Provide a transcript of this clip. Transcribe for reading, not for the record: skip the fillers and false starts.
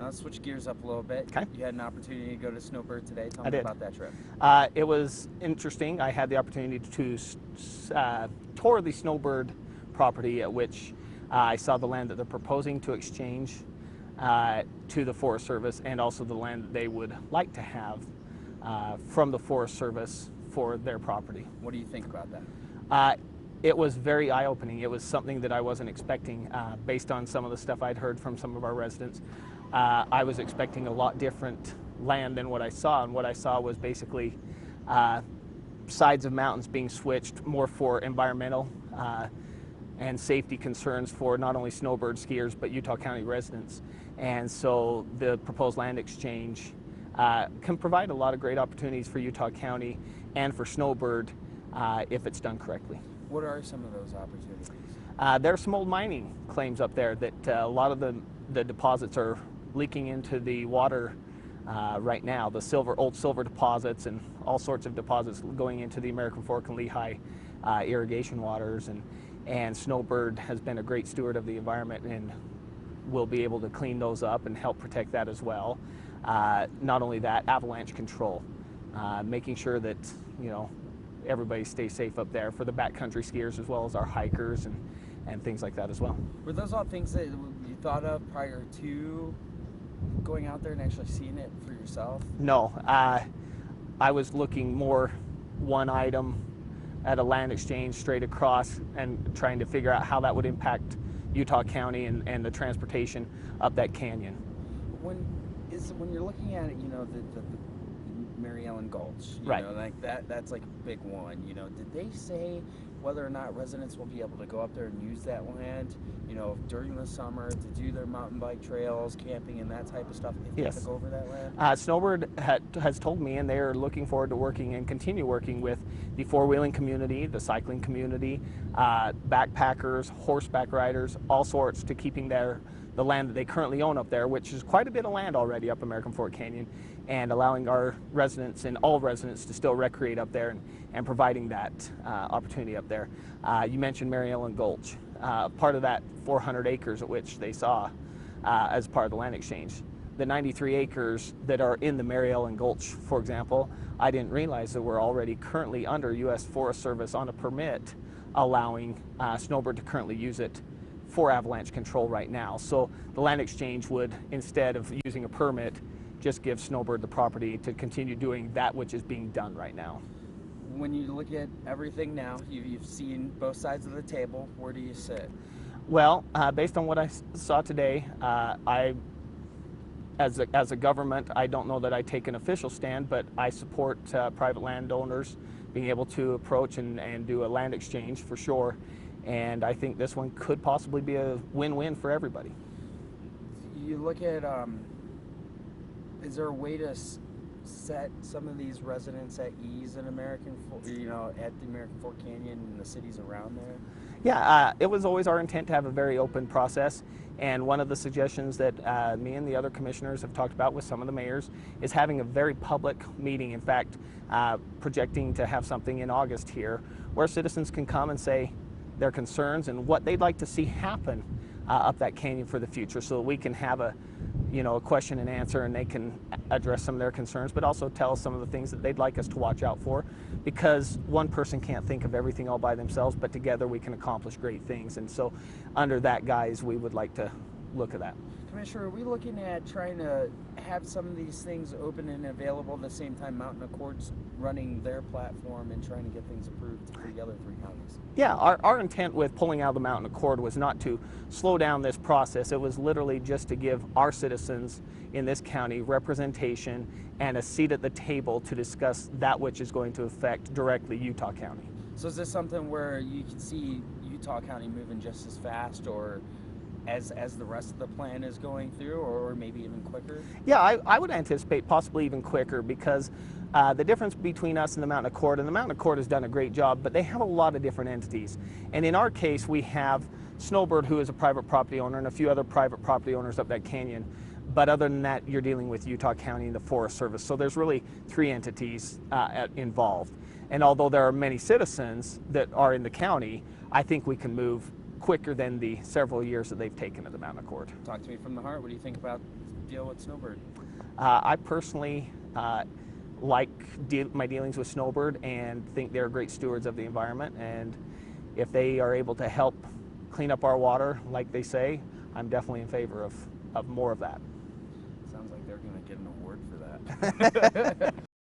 Now let's switch gears up a little bit. Okay. You had an opportunity to go to Snowbird today. Tell I me did. about that trip. It was interesting. I had the opportunity to tour the Snowbird property, at which I saw the land that they're proposing to exchange to the Forest Service, and also the land that they would like to have from the Forest Service for their property. What do you think about that? It was very eye-opening. It was something that I wasn't expecting based on some of the stuff I'd heard from some of our residents. I was expecting a lot different land than what I saw, and what I saw was basically sides of mountains being switched more for environmental and safety concerns for not only Snowbird skiers but Utah County residents. And so the proposed land exchange can provide a lot of great opportunities for Utah County and for Snowbird if it's done correctly. What are some of those opportunities? There are some old mining claims up there that a lot of the deposits are leaking into the water right now. The old silver deposits and all sorts of deposits going into the American Fork and Lehigh irrigation waters, and Snowbird has been a great steward of the environment and will be able to clean those up and help protect that as well. Not only that, avalanche control, making sure that everybody stays safe up there for the backcountry skiers as well as our hikers and things like that as well. Were those all things that you thought of prior to going out there and actually seeing it for yourself? No, I was looking more one item at a land exchange straight across and trying to figure out how that would impact Utah County and the transportation up that canyon. When you're looking at it, the Mary Ellen Gulch, right? Like that's like a big one. Did they say whether or not residents will be able to go up there and use that land, during the summer to do their mountain bike trails, camping, and that type of stuff? If Yes. they have to go over that land? Snowbird has told me, and they are looking forward to working and continue working with the four-wheeling community, the cycling community, backpackers, horseback riders, all sorts, to keeping the land that they currently own up there, which is quite a bit of land already up American Fork Canyon, and allowing our residents and all residents to still recreate up there and providing that opportunity up there. You mentioned Mary Ellen Gulch, part of that 400 acres at which they saw as part of the land exchange. The 93 acres that are in the Mary Ellen Gulch, for example, I didn't realize that we're already currently under U.S. Forest Service on a permit allowing Snowbird to currently use it for avalanche control right now. So the land exchange would, instead of using a permit, just give Snowbird the property to continue doing that which is being done right now. When you look at everything now, you've seen both sides of the table. Where do you sit? Well, based on what I saw today, as a government, I don't know that I take an official stand, but I support private landowners being able to approach and do a land exchange for sure. And I think this one could possibly be a win-win for everybody. You look at, is there a way to set some of these residents at ease in at the American Fork Canyon and the cities around there? Yeah, it was always our intent to have a very open process. And one of the suggestions that me and the other commissioners have talked about with some of the mayors is having a very public meeting. In fact, projecting to have something in August here where citizens can come and say their concerns and what they'd like to see happen up that canyon for the future, so that we can have a question and answer, and they can address some of their concerns, but also tell us some of the things that they'd like us to watch out for, because one person can't think of everything all by themselves, but together we can accomplish great things. And so under that guise, we would like to look at that. Commissioner, are we looking at trying to have some of these things open and available at the same time Mountain Accord's running their platform and trying to get things approved for the other three counties? Yeah, our intent with pulling out of the Mountain Accord was not to slow down this process. It was literally just to give our citizens in this county representation and a seat at the table to discuss that which is going to affect directly Utah County. So is this something where you can see Utah County moving just as fast or as the rest of the plan is going through, or maybe even quicker? Yeah, I would anticipate possibly even quicker, because the difference between us and the Mountain Accord has done a great job, but they have a lot of different entities. And in our case, we have Snowbird, who is a private property owner, and a few other private property owners up that canyon. But other than that, you're dealing with Utah County and the Forest Service. So there's really three entities involved. And although there are many citizens that are in the county, I think we can move quicker than the several years that they've taken at the Mountain Accord. Talk to me from the heart. What do you think about deal with Snowbird? I personally like my dealings with Snowbird and think they're great stewards of the environment. And if they are able to help clean up our water, like they say, I'm definitely in favor of more of that. Sounds like they're going to get an award for that.